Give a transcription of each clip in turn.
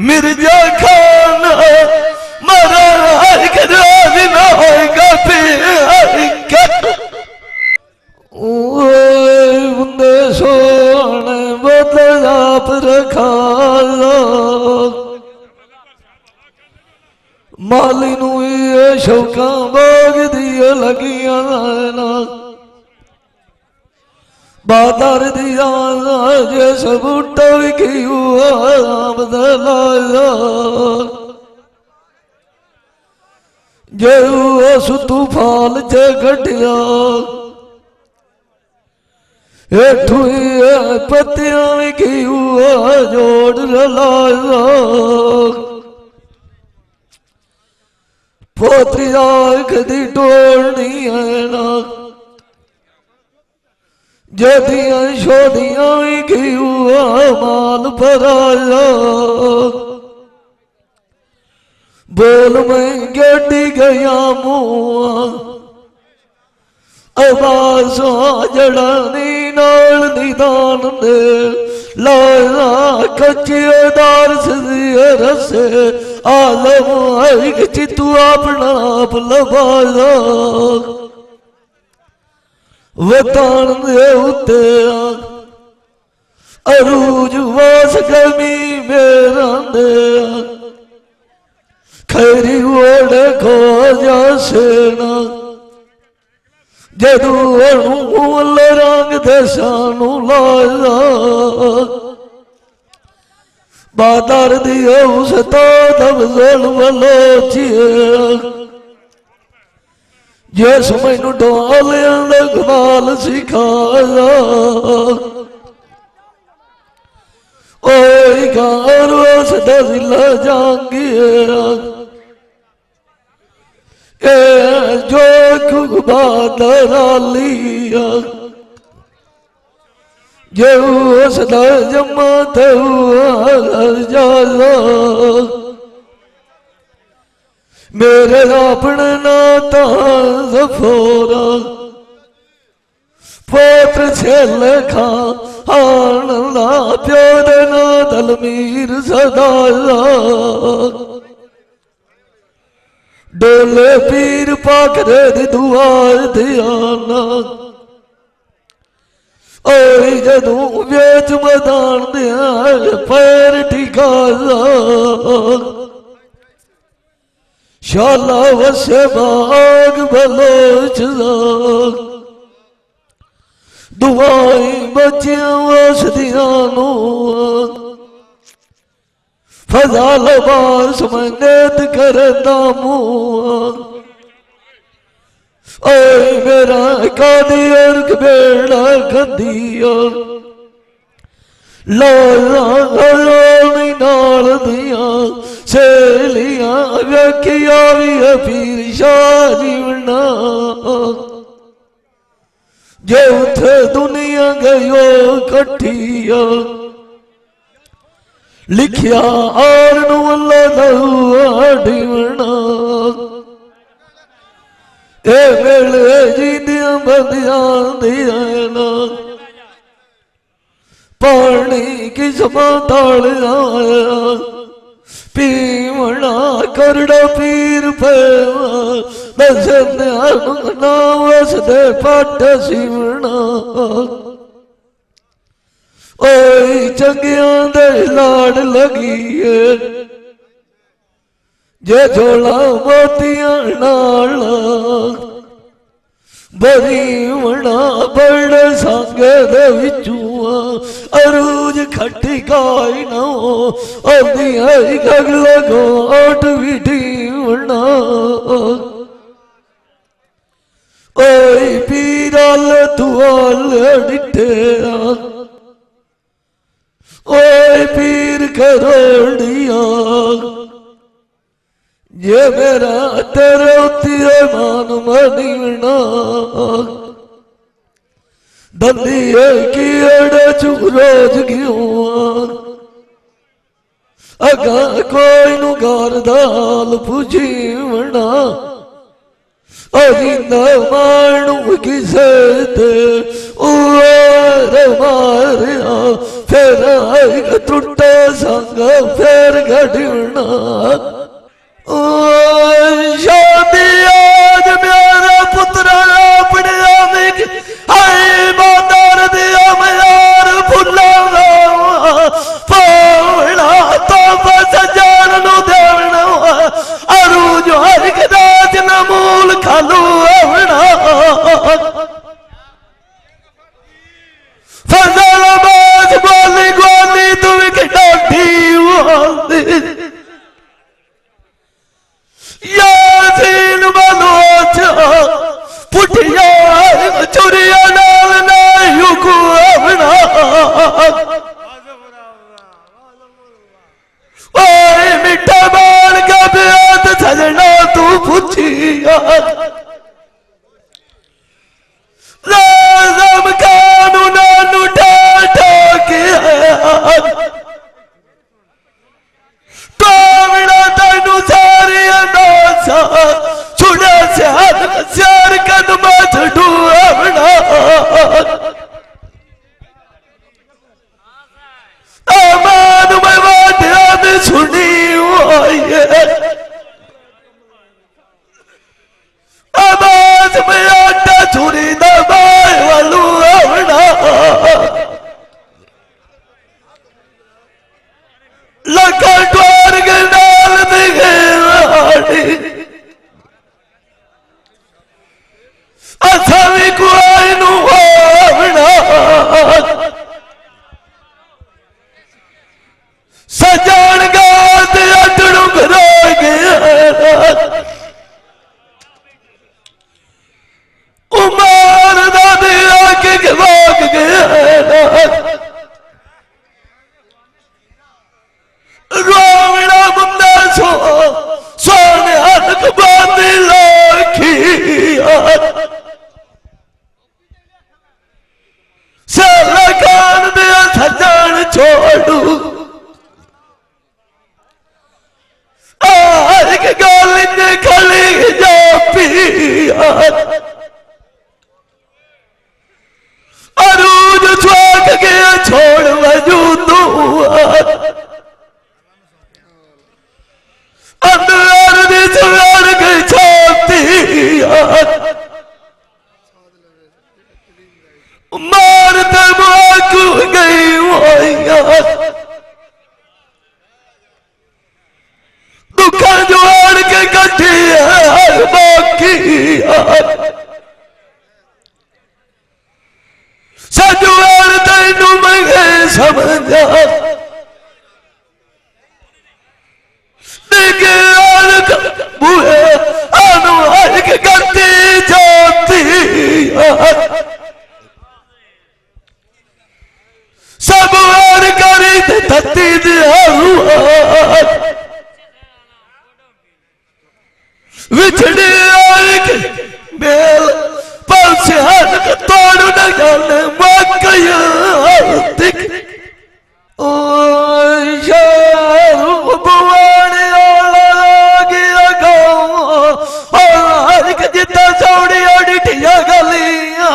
मिर्जा खान मरा ना होगा बंदे सोने बदला पर रखा माली नू ये शौका बाग दिया लगिया बादर दिया जे सबूटा विकी बदलाया जे उस तूफान च कटिया हेठू पत्तियां विकी जोड़ रलाया पोतिया कदी टोलनी है ना जदिया शोदिया की माल पराया बोल मैं गड्डी गया मुँह आवाज जड़ानी नाल निदान दे लाया कच्चेदार से रसे आलम आई चितू अपना आप लभाया वतान दे उते अरूज वास गमी मेरा दे खैरी ओढ़े खो जा सेना जदू अणुल रंग दे सानू लाया बादर दियो उस तो दबजल वलोचिए जिस मैनू डोलिया कमाल सिखाया गार उस दिल जांगिया जो कुबादर लिया जो उस जमा जाला मेरे अपने नाता जफोरा पोत्र छेल खा आन ला प्यो दे ना दलमीर सदाया डोले पीर पाखरे दी दुआ ध्याना ओ जदू बेच मैदान दिया पैर शाला वसे बाग बलोच दुआई बच्चियां वसदियां नू फजाल बास मन्नत करदा मुँह ओए मेरा कादी अर्क बेड़ा कंदिया लानी नाल दिया सहेलियां वेखिया भी पीर शाह जीवना जे उथे दुनिया गयो कट्ठिया लिखिया और अल्लाह ढीवना ए वेले जीदियां बंदियां दिया ना पानी किस्मा ताल आया पीवना करड़ा पीर पे दसन्या ना वसदे पट सीवना ओए चंगियां दे लाड़ लगी है जे झोला मोतियां नाल बरी वना बड़ संगे दे विचुआ अरूज खट्टी गाय ना ओदी आई गगल गोट विठी वना ओए पीराल तुआल डिठे ओए पीर करोड़िया ये मेरा तेरे उतिए मान मनीना दलिए की एड़े चुरोज क्यों अगा कोई नु गार दाल पुजीवना अरिंदा मानू किसे ते उरे मारिया फिर आएगा टूटा संग फिर घड़ना शादी आज मेरा पुत्र अपने आने की हाय बादर दिया मैं यार भुला पावड़ा तो बस जान नु देवना अरु जो हर कदाच न मूल खालू आवना फजल बाज बोली गोली तुम की डाटी वाली यासीन बलोच पुटिया चुरिया नाल ना युगु अपना ओए मिठा बाल का बेत सजना तू पुछिया लाजम कानूना नुटा के तावड़ा तैनू सारी अंदाजा छुड़ा से हर कदम छड़ू अपना अमान में वाटिया में सुनी हुई छाती दिया विछड़ी आई के बेल पर से हाथ तोड़ न जाने मकया दिख ओ यार बुआने वाला गया गाँव और हर के जितना चौड़ी अड़ी ठिया गलियां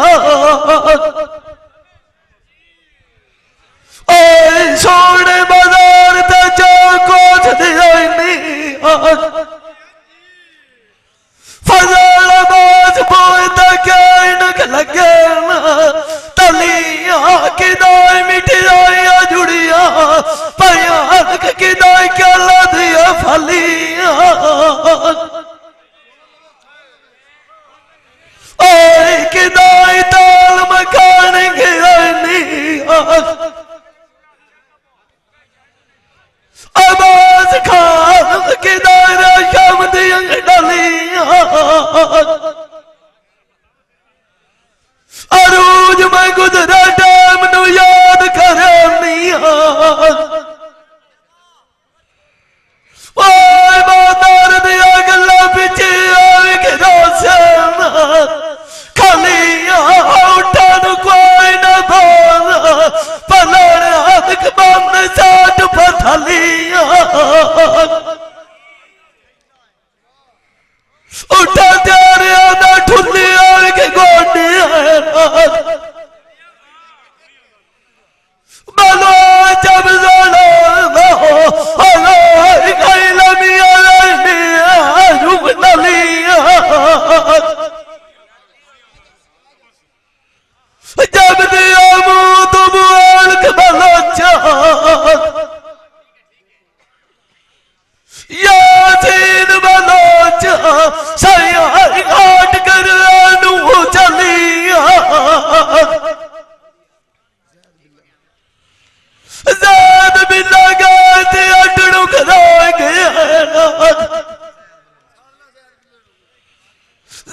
ओए सोने बाजार ते चौकोच दिया नहीं फजल बाज बोए तक इनक लगे तलियां की दाई मिठाइयां जुड़िया पयान की दाई क्या दिया फलियां ओए की दाई ताल मकान गिरनी आवाज खान की दायरा शाम दिया डलियां अरूज में गुजरा टाइम नु याद करनिया ओए बादर दिया गल्ला पिछे आवे के रोशन खालियां उठा नु कोई न बोल पलड़ हाथ के बंद साठ पथलियां उठा तेरे आना ठुल्ली आवे के गोडी बलो जब जोड़ा हलो कई लमिया लमिया रुक नलिया जब दिया मुँह तो बोल के बलोचा यासीन बलोचा सयार घाट कर नू चलिया ज़ाद बिल्ला गाते अटड़ू करा गया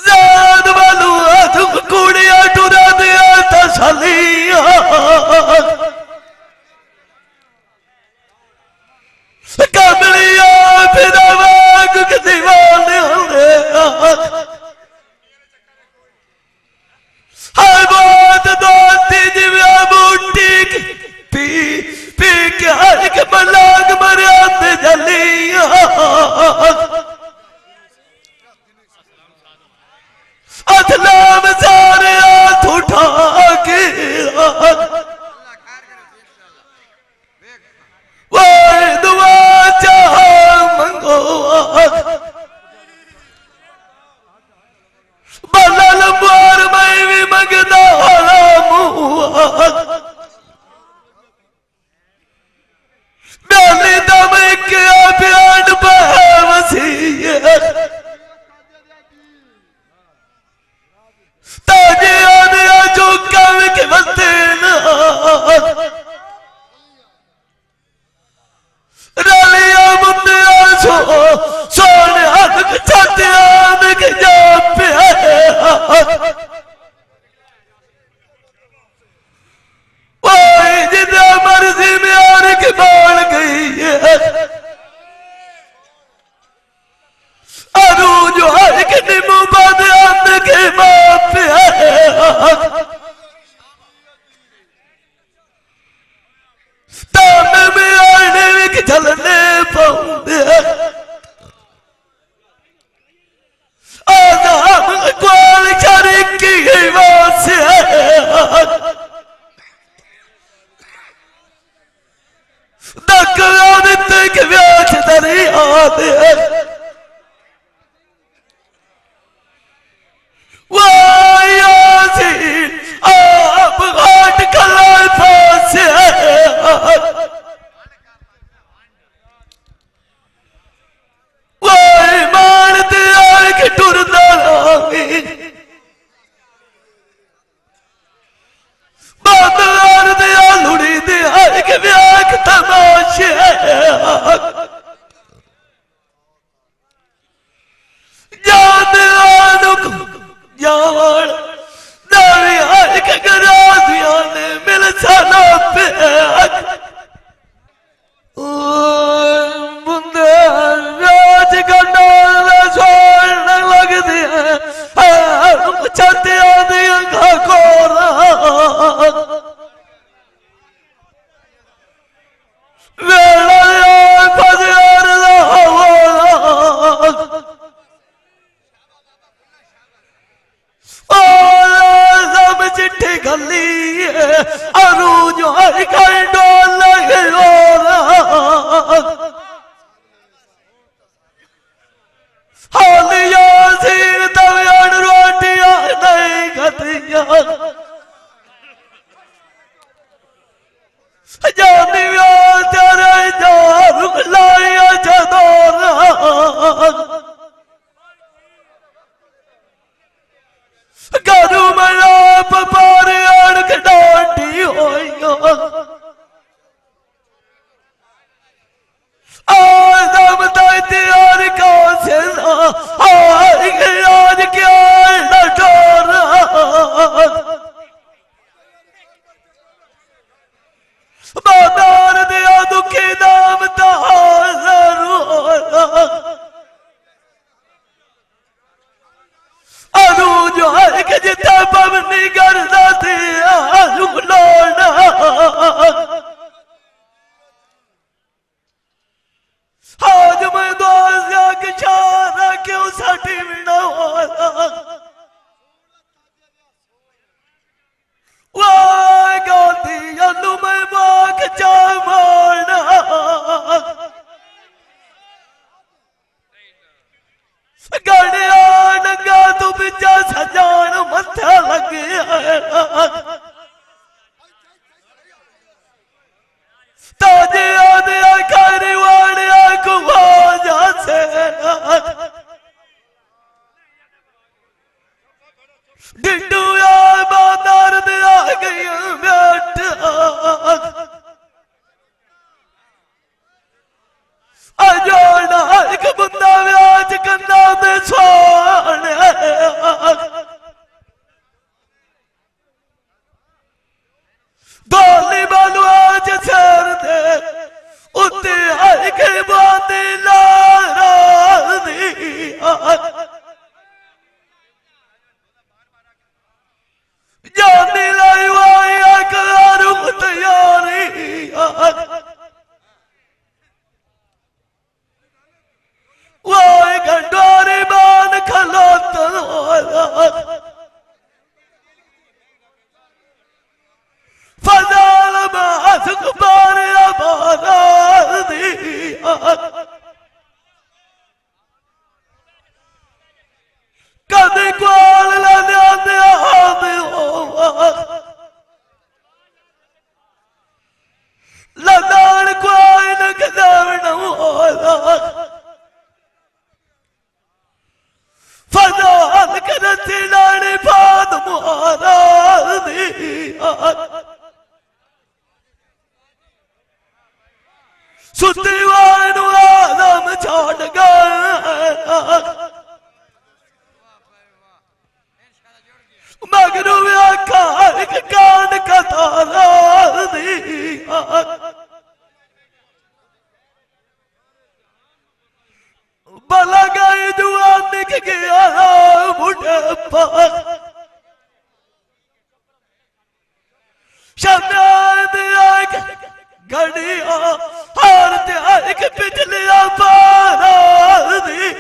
ज़ाद वालू तुम कुड़िया टुरा दिया तसलिया कमलिया फिर आवाग के दीवाने हर बात दोस्ती जिव्या बूटी पी पी के हर के मलाग मर्याद जलिया असलाम सारे हाथ उठा के वो दुआ चाह मंगो बदल मार मैं भी मंगदा मुआ डाली दम के प्यार पर वसीयत ताजे आने जो कव के बस्ते ना रलिया मुंडे आसो सोने हाथ छाते आने के जापे ओए जितना मर्जी में आने के बोल गई है अरू जो हर के निमू बाद आने के बापे ताने में आने के चलने पाऊंगे आजाम क्वाल शरीक की बात से दक्कते के व्याच दरिया दे यासीन आप घाट कलाल फांसे वो ईमान दिया के टुरना लावी बादल दिया लुड़ी दिया के व्याक तमाशे जानी व्याह तेरे जारुक लाया जदोर करू मैं आप पारे अड़क डांटी होई आदम तैयार कौन से आज क्या डोर बाजार दिया दुखी नाम तारू अनु जो है कि जितना पवनी करता थी अनु लौटा आज मैं दोस्या के चारा क्यों साटी बिना होता वाह गांधी अनु मैं बाग चामाना गाड़िया नंगा तू बिचा सजान मत्था लगे ताजे आदे आकारी वाड़े आको वाजा से डिंडू या बादार दे आ गई बैठ अजोड़ा एक बंदा व्याज कंधा में सोने दोली बालू आज सर दे उत्ते हर के बाते लारा दी जानी लाई वाई आकारू तैयारी वाई गंडोरी मान खलोत फजाल मासुक बारे आबादा दी कदे क्वाल लाने आने आने लदान क्वाई न कदावन होला फजाल करती लाने पाद मुहारा दी सुती वानु आदम छोड़ गया मगरू व्याकार कान का तारा दी बला गई दुआ निक गया बुढ़े पर शब्द आग घड़िया हार त्याग पिछलिया पारा दी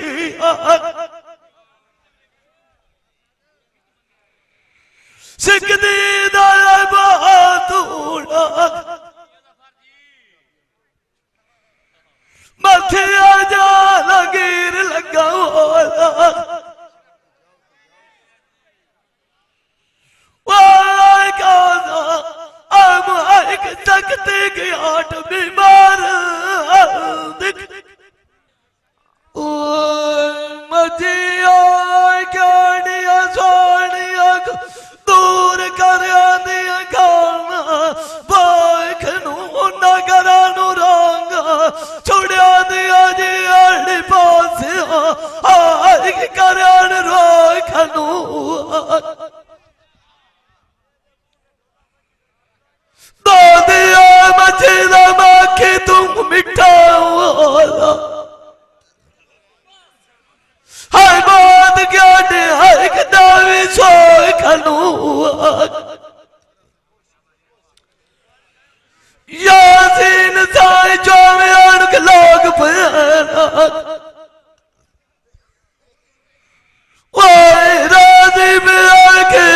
सिख दी दाया बहादूरा मथे आजा लगीर लगा होला वाह काजा अब एक तकते की आठ बीमार दिख मजिया गाड़िया सोनिया दूर कर दिया गाना बाइक नगरा नु रंग छोड़िया दिया जी आड़ी पास कर रोखनू दो दिया मचेला माखी तुम मिठा हाय बात क्या ने हर कदावी सोए खनू यासीन साई चौवे अड़क लोग ओए राजी में आके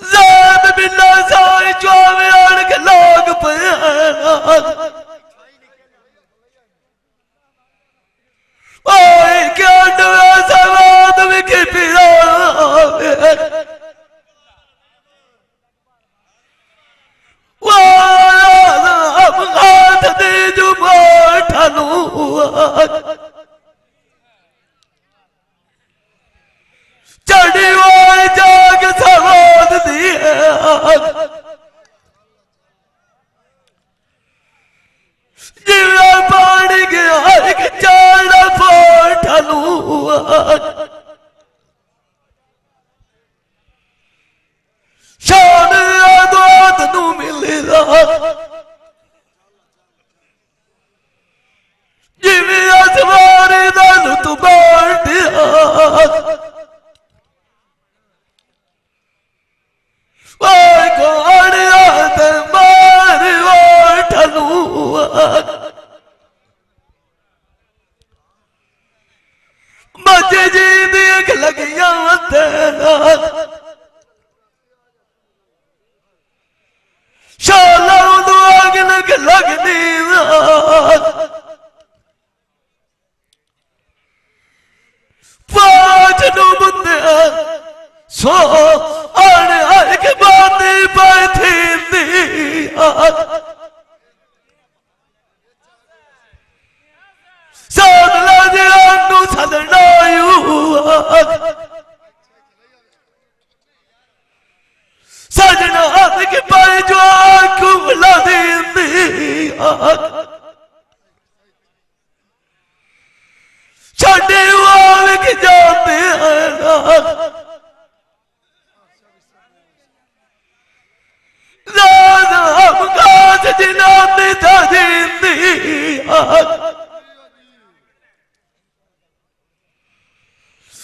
जाद बिल्ला साई चौवे अड़क लोग शान आदोद नू मिलेगा जिवें असवारे दा लुत बांटिया ओए घोड़िया ते मार ओठनू मजे जी देख लगिया तेरा शाला आग लग लगनी पांच नु बंदे सो आने आए के बाती पाई थी सादला जियानु सदनायू सजना हाथ के पाए जो आंखों बुला दी छड़े वाल के जाते हैं राजा हम काज जिनाते था जिंदी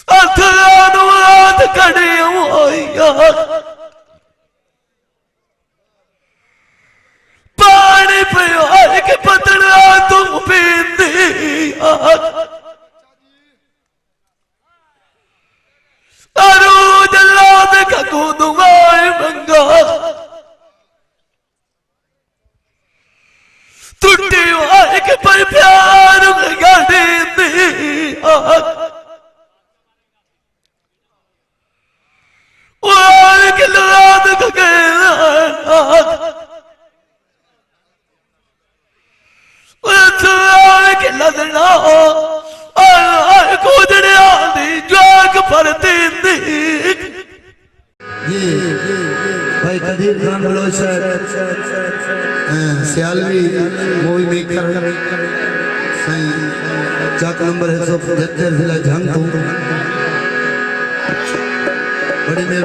अथरानु हाथ कड़े हुआ पानी पियो के पतड़ा तुम पींदी अरूज लाद खकू दुआए मंगा टूटी वाए के पर प्यार गाड़ी दी वाए के लाद खके के लदना कूदने आंधी जोग पर दी ये भाई कदीर खान बलोच सियालवी मूवी मेकर सही चाक नंबर है 175 जिला झांग बड़ी मेहरबानी।